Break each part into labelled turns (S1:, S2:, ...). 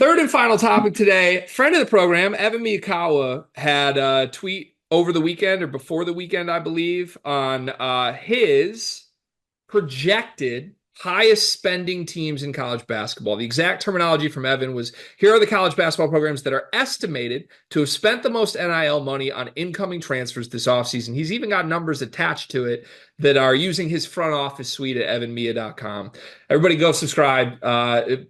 S1: Third and final topic today. Friend of the program, Evan Miya had a tweet over the weekend or before the weekend, I believe, on his projected highest spending teams in college basketball. The exact terminology from Evan was, here are the college basketball programs that are estimated to have spent the most NIL money on incoming transfers this offseason. He's even got numbers attached to it that are using his front office suite at evanmiya.com. Everybody go subscribe,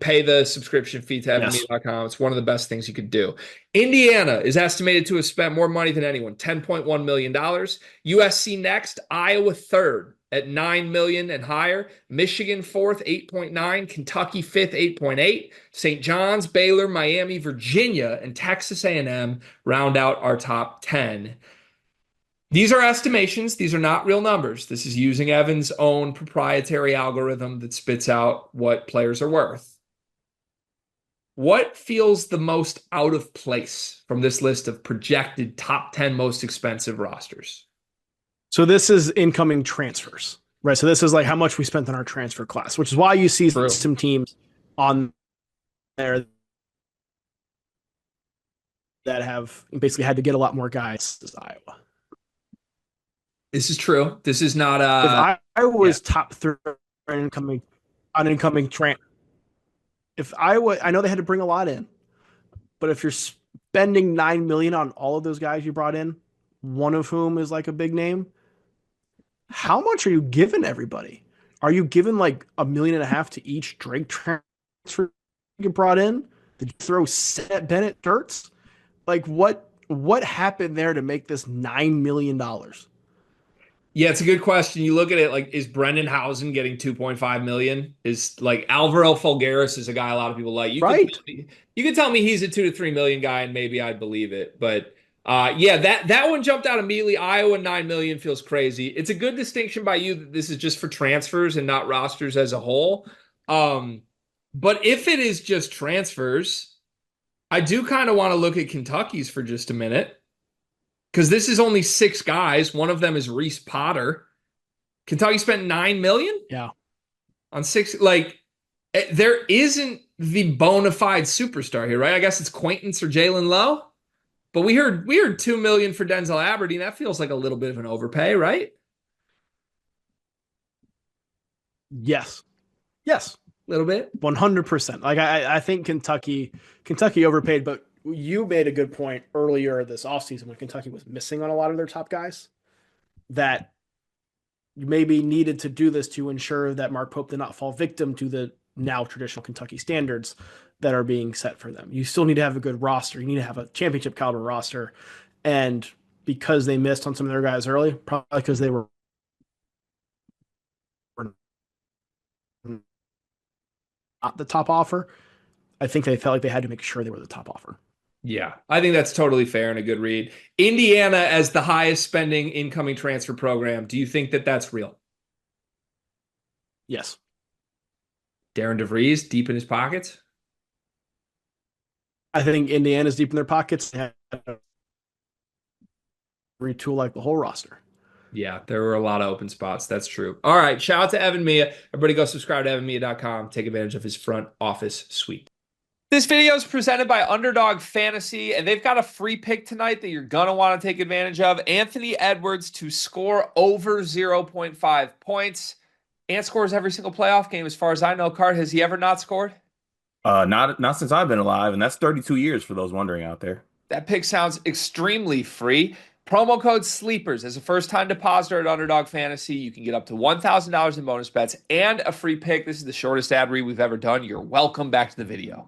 S1: pay the subscription fee to
S2: Yes.
S1: evanmiya.com. It's one of the best things you could do. Indiana is estimated to have spent more money than anyone, $10.1 million. USC next, Iowa third at 9 million and higher. Michigan fourth, 8.9. Kentucky fifth, 8.8. St. John's, Baylor, Miami, Virginia, and Texas A&M round out our top 10. These are estimations. These are not real numbers. This is using Evan's own proprietary algorithm that spits out what players are worth. What feels the most out of place from this list of projected top 10 most expensive rosters?
S2: So this is incoming transfers, right? So this is like how much we spent on our transfer class, which is why you see
S1: True.
S2: some teams on there that have basically had to get a lot more guys. This is Iowa.
S1: This is true. This is not
S2: If Iowa
S1: yeah.
S2: was top three on incoming if Iowa, I know they had to bring a lot in, but if you're spending 9 million on all of those guys you brought in, one of whom is like a big name, how much are you giving everybody? Are you giving like $1.5 million to each Drake transfer you brought in? Did you throw Bennett shirts? Like what happened there to make this $9 million?
S1: Yeah, it's a good question. You look at it like, is Brendan Hausen getting 2.5 million? Is like Alvaro Folgueras is a guy a lot of people like.
S2: Right.
S1: You could tell me he's a 2 to 3 million guy, and maybe I'd believe it. But yeah, that one jumped out immediately. Iowa 9 million feels crazy. It's a good distinction by you that this is just for transfers and not rosters as a whole. But if it is just transfers, I do kind of want to look at Kentucky's for just a minute. Because this is only 6 guys. One of them is Reese Potter. Kentucky spent 9 million
S2: Yeah.
S1: on 6. Like, there isn't the bona fide superstar here, right? I guess it's Quaintance or Jalen Lowe. But we heard 2 million for Denzel Aberdeen. That feels like a little bit of an overpay, right?
S2: Yes. Yes.
S1: A little bit.
S2: 100%. Like I think Kentucky overpaid, but you made a good point earlier this offseason when Kentucky was missing on a lot of their top guys that you maybe needed to do this to ensure that Mark Pope did not fall victim to the now traditional Kentucky standards that are being set for them. You still need to have a good roster. You need to have a championship caliber roster. And because they missed on some of their guys early, probably because they were not the top offer, I think they felt like they had to make sure they were the top offer.
S1: Yeah, I think that's totally fair and a good read. Indiana as the highest spending incoming transfer program. Do you think that that's real?
S2: Yes.
S1: Darren DeVries deep in his pockets?
S2: I think Indiana's deep in their pockets. They had to retool like the whole roster.
S1: Yeah, there were a lot of open spots. That's true. All right. Shout out to Evan Miya. Everybody go subscribe to evanmiya.com. Take advantage of his front office suite. This video is presented by Underdog Fantasy, and they've got a free pick tonight that you're going to want to take advantage of. Anthony Edwards to score over 0.5 points. Ant scores every single playoff game, as far as I know. Card, has he ever not scored?
S3: Not since I've been alive, and that's 32 years for those wondering out there.
S1: That pick sounds extremely free. Promo code SLEEPERS as a first-time depositor at Underdog Fantasy. You can get up to $1,000 in bonus bets and a free pick. This is the shortest ad read we've ever done. You're welcome. Back to the video.